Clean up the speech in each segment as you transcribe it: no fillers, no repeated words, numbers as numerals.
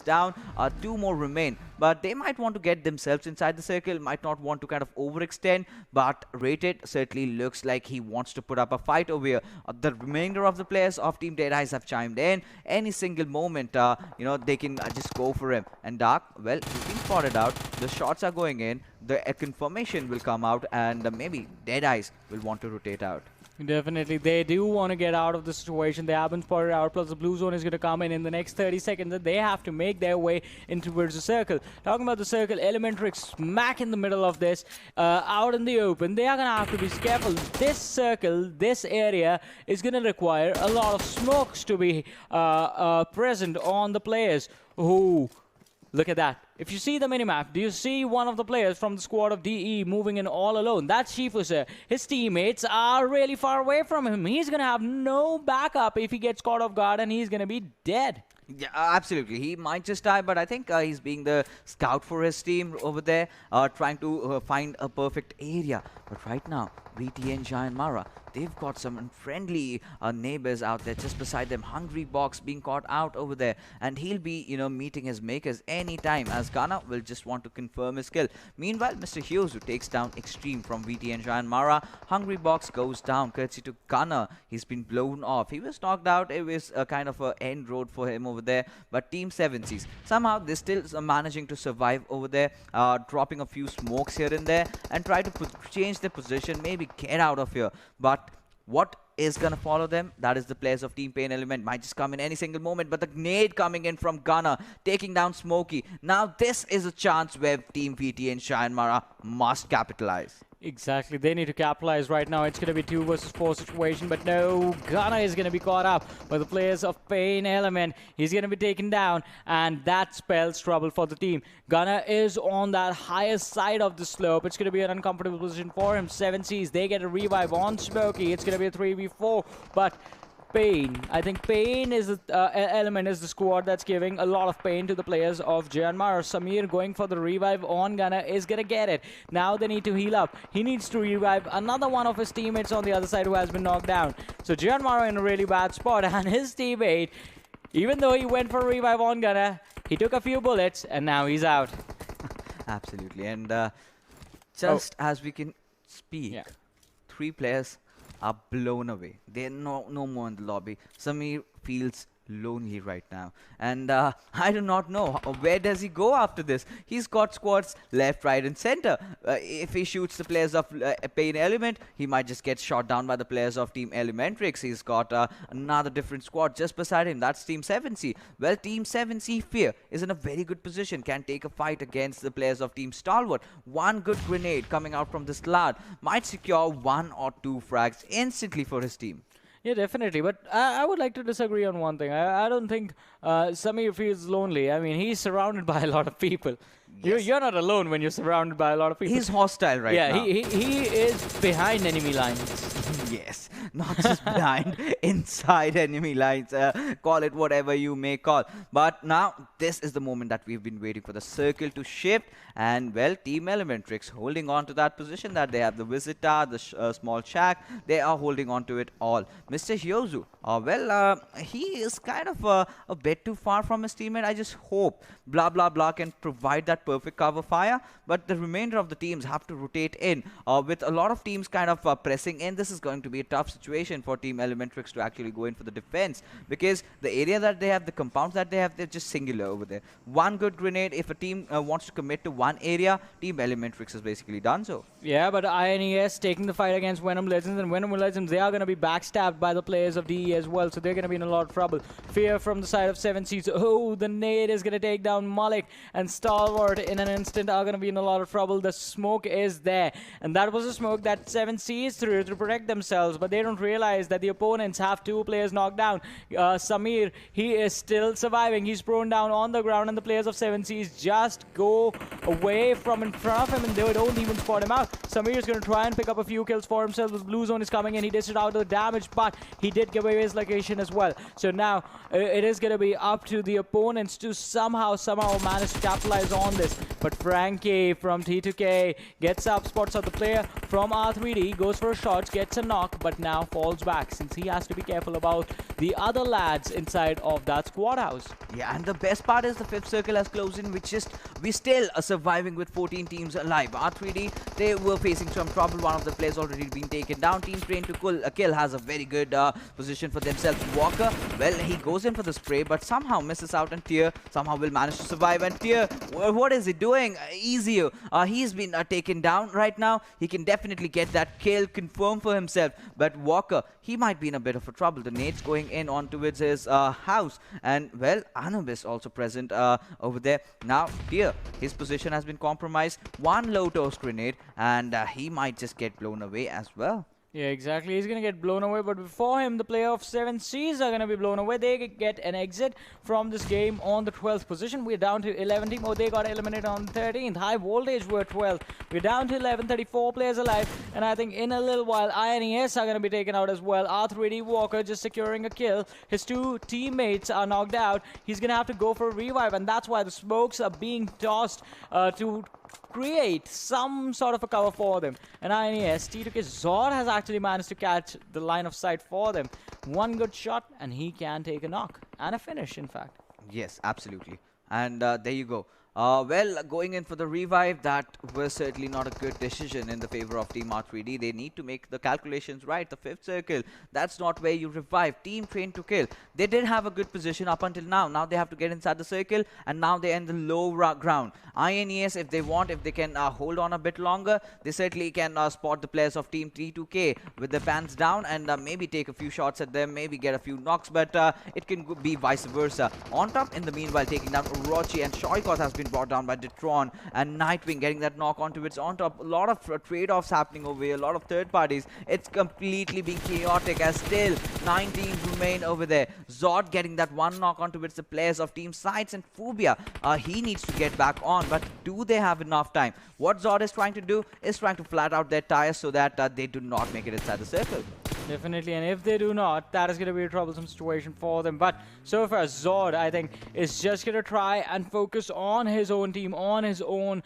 down. Two more remain, but they might want to get themselves inside the circle, might not want to kind of overextend, but Rated certainly looks like he wants to put up a fight over here. The remainder of the players of Team Deadeyes have chimed in. Any single moment, they can just go for him. And Dark, well, he's been spotted out. The shots are going in. The confirmation will come out, and maybe Deadeyes will want to rotate out. Definitely, they do want to get out of the situation. They haven't spotted out, plus the blue zone is going to come in the next 30 seconds, and they have to make their way in towards the circle. Talking about the circle, Elementrix smack in the middle of this, out in the open. They are going to have to be careful. This circle, this area, is going to require a lot of smokes to be present on the players. Ooh, look at that. If you see the minimap, do you see one of the players from the squad of DE moving in all alone? That's Shifu, sir. His teammates are really far away from him. He's going to have no backup if he gets caught off guard, and he's going to be dead. Yeah, absolutely. He might just die, but I think he's being the scout for his team over there, trying to find a perfect area. But right now, VT and Giant Mara, they've got some unfriendly neighbors out there just beside them. Hungry Box being caught out over there, and he'll be, meeting his makers anytime, as Ghana will just want to confirm his kill. Meanwhile, Mr. Hughes, who takes down Extreme from VT and Giant Mara. Hungry Box goes down, courtesy to Ghana. He's been blown off. He was knocked out. It was a kind of an end road for him over there, but Team 7Cs, somehow they're still managing to survive over there, dropping a few smokes here and there, and try to change their position, maybe get out of here. But what is going to follow them? That is the players of Team Pain Element. Might just come in any single moment, but the grenade coming in from Gunner, taking down Smokey. Now this is a chance where Team VT and Giant Mara must capitalize. Exactly, they need to capitalize right now. It's going to be 2 versus 4 situation, but no, Ghana is going to be caught up by the players of Pain Element. He's going to be taken down, and that spells trouble for the team. Ghana is on that highest side of the slope. It's going to be an uncomfortable position for him. 7Cs, they get a revive on Smokey. It's going to be a 3v4, but Pain. I think Pain is Element is the squad that's giving a lot of pain to the players of Janmar. Samir going for the revive on Gunner is gonna get it. Now they need to heal up. He needs to revive another one of his teammates on the other side who has been knocked down. So Janmar in a really bad spot, and his teammate, even though he went for a revive on Gunner, he took a few bullets and now he's out. Absolutely, and just as we can speak, 3 players are blown away. They're no more in the lobby. Samir feels lonely right now, and I do not know where does he go after this. He's got squads left, right, and center. If he shoots the players of Pain Element, he might just get shot down by the players of Team Elementrix. He's got another different squad just beside him. That's Team 7C. Well, Team 7C Fear is in a very good position, can take a fight against the players of Team Stalwart. One good grenade coming out from this lad might secure 1 or 2 frags instantly for his team. Yeah, definitely. But I would like to disagree on one thing. I don't think Samir feels lonely. I mean, he's surrounded by a lot of people. Yes. You're not alone when you're surrounded by a lot of people. He's hostile right now. Yeah, he is behind enemy lines. Yes, not just behind, inside enemy lines. Call it whatever you may call. But now, this is the moment that we've been waiting for. The circle to shift. And, well, Team Elementrix holding on to that position that they have. The Visitor, the small shack, they are holding on to it all. Mr. Hyozu, he is kind of a bit too far from his teammate. I just hope blah blah blah can provide that perfect cover fire, but the remainder of the teams have to rotate in. With a lot of teams kind of pressing in, this is going to be a tough situation for Team Elementrix to actually go in for the defense, because the area that they have, the compounds that they have, they're just singular over there. One good grenade, if a team wants to commit to one area, Team Elementrix has basically done so. Yeah, but INES taking the fight against Venom Legends, and Venom Legends, they are going to be backstabbed by the players of DE as well, so they're going to be in a lot of trouble. Fear from the side of 7Cs. Oh, the nade is going to take down Malik, and Stalwart in an instant are going to be in a lot of trouble. The smoke is there, and that was a smoke that 7Cs threw to protect themselves, but they don't realize that the opponents have 2 players knocked down. Samir, he is still surviving. He's prone down on the ground, and the players of 7Cs just go away from in front of him, and they don't even spot him out. Samir is going to try and pick up a few kills for himself. The blue zone is coming in. He dished out the damage, but he did give away his location as well. So now it is going to be up to the opponents to somehow manage to capitalize on this. But Frankie from T2K gets up, spots out the player from R3D, goes for a shot, gets a knock. knock, but now falls back since he has to be careful about the other lads inside of that squad house. Yeah, and the best part is the fifth circle has closed in, we still are surviving with 14 teams alive. R3D, they were facing some trouble. One of the players already been taken down. Team Train to Kill has a very good position for themselves. Walker, well, he goes in for the spray, but somehow misses out, and Tier somehow will manage to survive. And Tier, what is he doing? Easy. He's been taken down right now. He can definitely get that kill confirmed for himself, but Walker, he might be in a bit of a trouble. The nades going in on towards his house, and well, Anubis also present over there. Now Tier, his position has been compromised. One low toast grenade, and he might just get blown away as well. Yeah, exactly. He's going to get blown away, but before him, the player of 7Cs are going to be blown away. They get an exit from this game on the 12th position. We're down to 11 team. Oh, they got eliminated on the 13th. High Voltage were 12th. We're down to 11, 34 players alive. And I think in a little while, INES are going to be taken out as well. R3D Walker just securing a kill. His two teammates are knocked out. He's going to have to go for a revive, and that's why the smokes are being tossed to create some sort of a cover for them. And INES, T2K Zod has actually managed to catch the line of sight for them. One good shot and he can take a knock and a finish, in fact. Yes, absolutely. And there you go. Well, going in for the revive, that was certainly not a good decision in the favor of Team R3D. They need to make the calculations right. The fifth circle, that's not where you revive. Team Train to Kill, they did have a good position up until now. Now they have to get inside the circle, and now they're in the low ground. INES, if they can hold on a bit longer, they certainly can spot the players of Team T2K with their pants down and maybe take a few shots at them, maybe get a few knocks, but it can be vice versa. On top, in the meanwhile, taking down Orochi, and Shoykot has been brought down by Detron, and Nightwing getting that knock onto its on top. A lot of trade-offs happening over here, a lot of third parties. It's completely being chaotic as still 9 teams remain over there. Zod getting that one knock onto its the players of Team Sights, and Phobia, he needs to get back on, but do they have enough time? What Zod is trying to do is trying to flat out their tires so that they do not make it inside the circle. Definitely, and if they do not, that is going to be a troublesome situation for them. But so far, Zod, I think, is just going to try and focus on his own team, on his own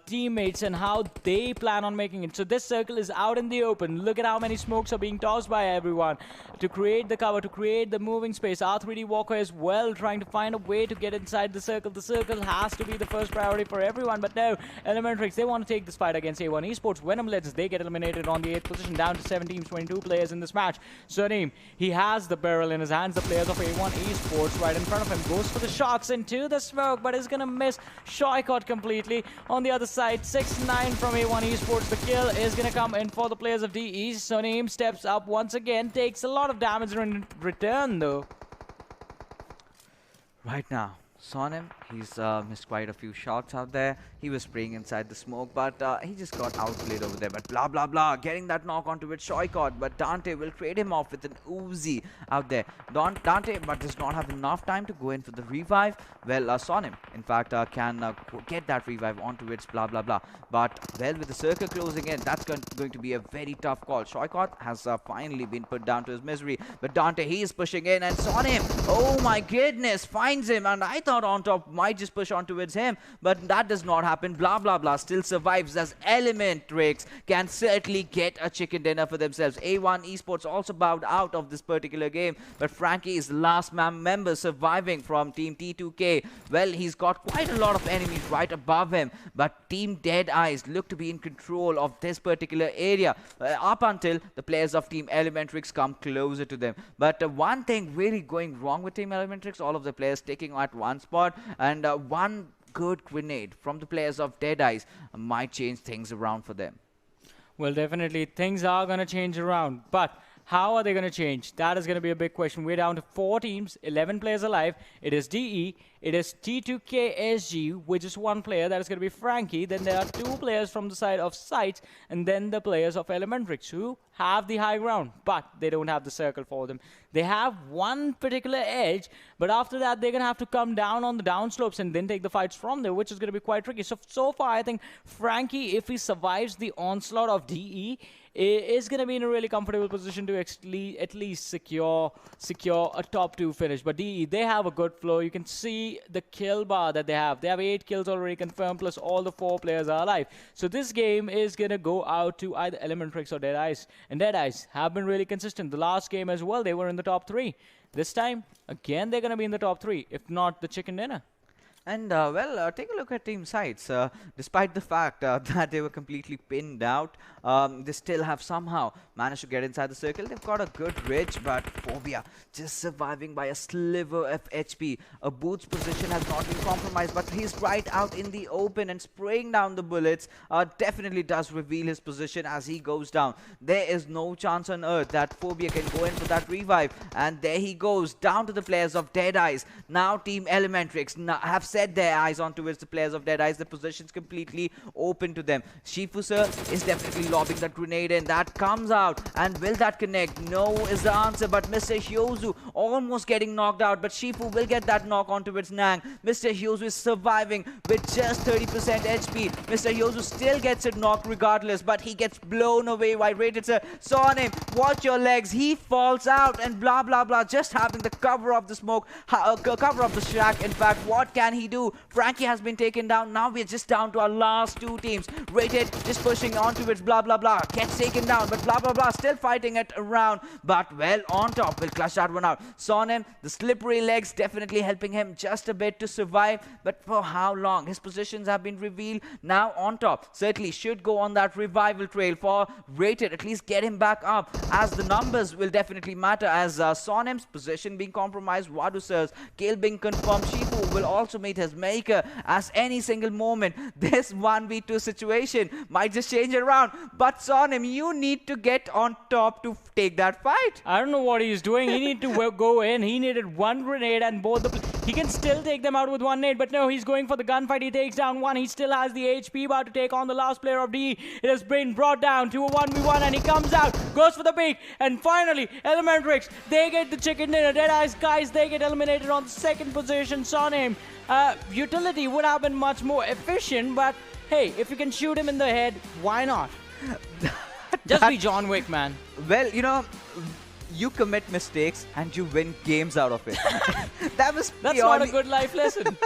teammates, and how they plan on making it. So this circle is out in the open. Look at how many smokes are being tossed by everyone to create the cover, to create the moving space. R3D Walker as well, trying to find a way to get inside the circle. The circle has to be the first priority for everyone, but no, Elementrix, they want to take this fight against A1 Esports. Venom Legends, they get eliminated on the 8th position, down to 7 teams, 22 players in this match. Sunim, he has the barrel in his hands. The players of A1 Esports right in front of him, goes for the shots into the smoke, but is going to miss Shoykot completely. On the other side, 6-9 from A1 Esports. The kill is going to come in for the players of DE. Sunim steps up once again, takes a lot of damage in return though. Right now, Sonim, he's missed quite a few shots out there. He was spraying inside the smoke, but he just got outplayed over there. But blah, blah, blah, getting that knock onto it, Shoykot, but Dante will trade him off with an Uzi out there. Dante, but does not have enough time to go in for the revive. Well, Sonim, in fact, can get that revive onto it, blah, blah, blah. But, well, with the circle closing in, that's going to be a very tough call. Shoykot has finally been put down to his misery, but Dante, he is pushing in, and Sonim, oh my goodness, finds him, and I thought on top might just push on towards him, but that does not happen. Blah, blah, blah still survives as Elementrix can certainly get a chicken dinner for themselves. A1 Esports also bowed out of this particular game, but Frankie is the last member surviving from Team T2K. Well, he's got quite a lot of enemies right above him, but Team Deadeyes look to be in control of this particular area up until the players of Team Elementrix come closer to them. But one thing really going wrong with Team Elementrix, all of the players taking at one spot, and one good grenade from the players of Deadeyes might change things around for them. Well, definitely things are going to change around, but how are they going to change? That is going to be a big question. We're down to 4 teams, 11 players alive. It is DE, it is T2KSG, which is 1 player. That is going to be Frankie. Then there are 2 players from the side of Sights, and then the players of Elementrix, who have the high ground, but they don't have the circle for them. They have one particular edge, but after that, they're going to have to come down on the downslopes and then take the fights from there, which is going to be quite tricky. So far, I think Frankie, if he survives the onslaught of DE, is going to be in a really comfortable position to at least secure a top 2 finish. But DE, they have a good flow. You can see see the kill bar that they have. They have 8 kills already confirmed, plus all the 4 players are alive. So this game is going to go out to either Elementrix or Deadeyees. And Deadeyees have been really consistent. The last game as well, they were in the top 3. This time, again, they're going to be in the top 3, if not the chicken dinner. And take a look at team sites. Despite the fact that they were completely pinned out, they still have somehow managed to get inside the circle. They've got a good ridge, but Phobia just surviving by a sliver of HP. A Boots position has not been compromised, but he's right out in the open and spraying down the bullets. Definitely does reveal his position as he goes down. There is no chance on earth that Phobia can go in for that revive. And there he goes, down to the players of Deadeyees. Now Team Elementrix have set their eyes onto the players of Deadeyees. The position's completely open to them. Shifu sir is definitely lobbing that grenade in. That comes out. And will that connect? No is the answer. But Mr. Hyozu almost getting knocked out. But Shifu will get that knock onto its Nang. Mr. Hyozu is surviving with just 30% HP. Mr. Hyozu still gets it knocked regardless. But he gets blown away by Rated sir. Saw on him. Watch your legs. He falls out and blah blah blah. Just having the cover of the smoke. Cover of the shack. In fact, what can he do? Frankie has been taken down. Now we're just down to our last 2 teams. Rated just pushing onto its blah blah blah. Gets taken down, but blah blah blah still fighting it around. But well, on top will clutch that one out. Sonem, the slippery legs definitely helping him just a bit to survive. But for how long? His positions have been revealed. Now on top, certainly should go on that revival trail for Rated. At least get him back up, as the numbers will definitely matter. As Sonem's position being compromised, Wadu Sir's kill being confirmed. Shifu will also meet his maker, as any single moment this 1v2 situation might just change around. But Sonem, you need to get on top to take that fight. I don't know what he's doing. He need to go in. He needed 1 grenade and both he can still take them out with 1 nade, but no, he's going for the gunfight. He takes down 1. He still has the HP bar to take on the last player of DE. It has been brought down to a 1v1 and he comes out, goes for the peak, and finally Elementrix, they get the chicken dinner. Deadeye's guys, they get eliminated on the 2nd position. Sonem, utility would have been much more efficient, but hey, if you can shoot him in the head, why not? Just be John Wick, man. Well, you know, you commit mistakes and you win games out of it. That's not a good life lesson.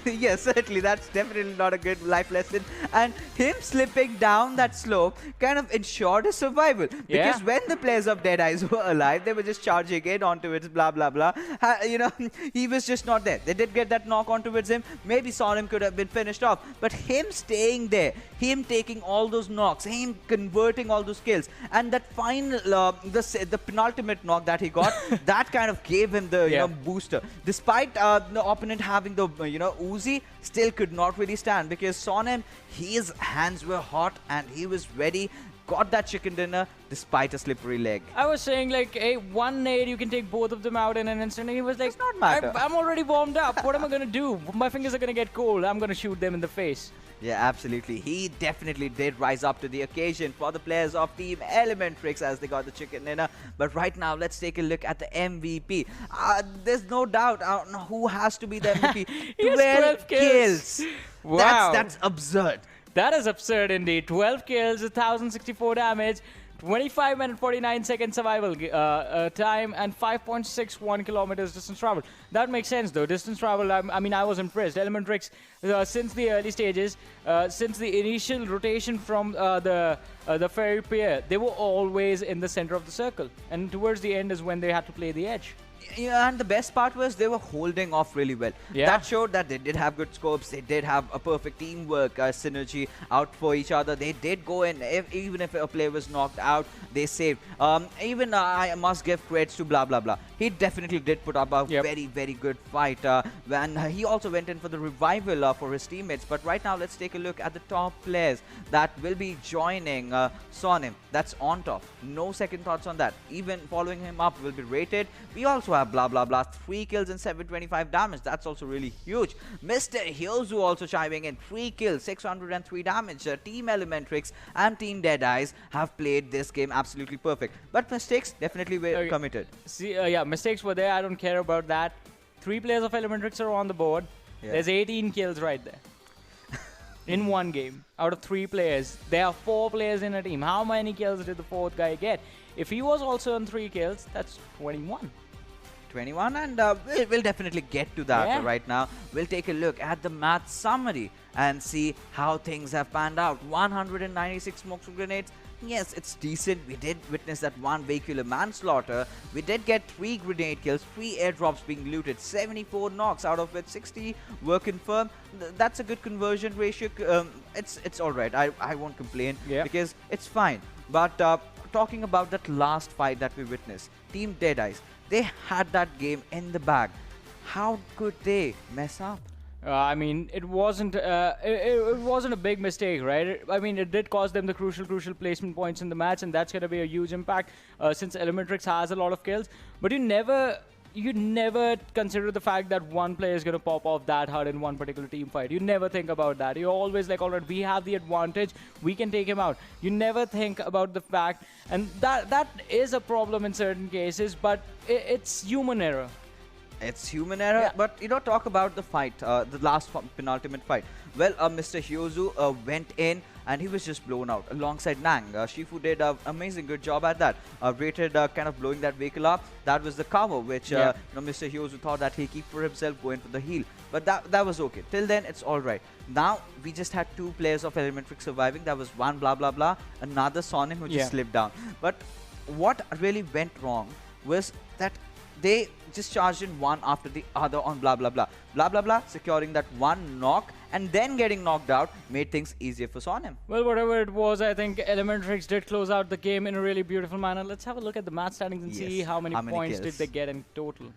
Yes, certainly that's definitely not a good life lesson. And him slipping down that slope kind of ensured his survival, because when the players of Deadeyees were alive, they were just charging in onto it, blah blah blah. You know, he was just not there. They did get that knock onto him. Maybe Sonem could have been finished off, but him staying there, him taking all those knocks, him converting all those kills, and that final the penultimate knock that he got, that kind of gave him the you know, booster. Despite the opponent having the you know, Uzi, still could not really stand, because Sonem, his hands were hot and he was ready. Got that chicken dinner despite a slippery leg. I was saying, like, hey, 1 nade, you can take both of them out in an instant. And he was like, does not matter. I'm already warmed up. What am I going to do? My fingers are going to get cold. I'm going to shoot them in the face. Yeah, absolutely. He definitely did rise up to the occasion for the players of Team Elementrix, as they got the chicken dinner. But right now, let's take a look at the MVP. There's no doubt who has to be the MVP. 12 kills. Wow. That's absurd. That is absurd indeed. 12 kills, 1,064 damage, 25 minute 49 second survival time, and 5.61 kilometers distance travel. That makes sense though. Distance travel, I mean, I was impressed. Elementrix, since the early stages, since the initial rotation from the fairy pair, they were always in the center of the circle. And towards the end is when they had to play the edge. Yeah, and the best part was they were holding off really well. Yeah. That showed that they did have good scopes. They did have a perfect teamwork synergy out for each other. They did go in, even if a player was knocked out, they saved. Even I must give credits to blah blah blah. He definitely did put up a very, very good fight. When he also went in for the revival for his teammates. But right now, let's take a look at the top players that will be joining Sonem. That's on top. No second thoughts on that. Even following him up will be Rated. We also have blah blah blah, 3 kills and 725 damage. That's also really huge. Mr. Hyozu also chiming in, 3 kills, 603 damage. Team Elementrix and Team Deadeyees have played this game absolutely perfect, but mistakes definitely were committed. See, yeah, mistakes were there. I don't care about that. 3 players of Elementrix are on the board. There's 18 kills right there. In one game, out of 3 players. There are 4 players in a team. How many kills did the 4th guy get? If he was also on 3 kills, that's 21. 21, and we'll definitely get to that right now. We'll take a look at the match summary and see how things have panned out. 196 smoke grenades. Yes, it's decent. We did witness that one vehicular manslaughter. We did get 3 grenade kills, 3 airdrops being looted, 74 knocks, out of which 60 were confirmed. That's a good conversion ratio. It's all right. I won't complain because it's fine. But talking about that last fight that we witnessed, Team Deadeyes, they had that game in the bag. How could they mess up? I mean, it wasn't a big mistake, right? I mean, it did cost them the crucial placement points in the match, and that's going to be a huge impact since Elementrix has a lot of kills. But you never consider the fact that one player is going to pop off that hard in one particular team fight. You never think about that. You're always like, all right, we have the advantage, we can take him out. You never think about the fact, and that is a problem in certain cases, but it's human error. It's human error, but talk about the fight, the last penultimate fight. Well, Mr. Hyozu went in and he was just blown out alongside Nang. Shifu did an amazing good job at that. Rated kind of blowing that vehicle up. That was the cover, which Mr. Hyozu thought that he'd keep for himself, going for the heal. But that was okay. Till then, it's all right. Now, we just had 2 players of Elementrix surviving. That was one blah blah blah, another Sonim who just slipped down. But what really went wrong was that they just charged in one after the other on blah blah blah. Blah blah blah, securing that one knock and then getting knocked out made things easier for Sonim. Well, whatever it was, I think Elementrix did close out the game in a really beautiful manner. Let's have a look at the match standings and see how many points did they get in total.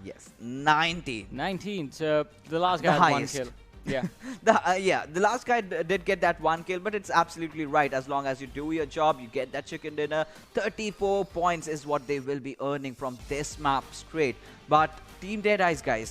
Yes, 19. 19. So the last guy had 1 kill. Yeah. The last guy did get that 1 kill, but it's absolutely right. As long as you do your job, you get that chicken dinner. 34 points is what they will be earning from this map straight. But Team Deadeyes, guys,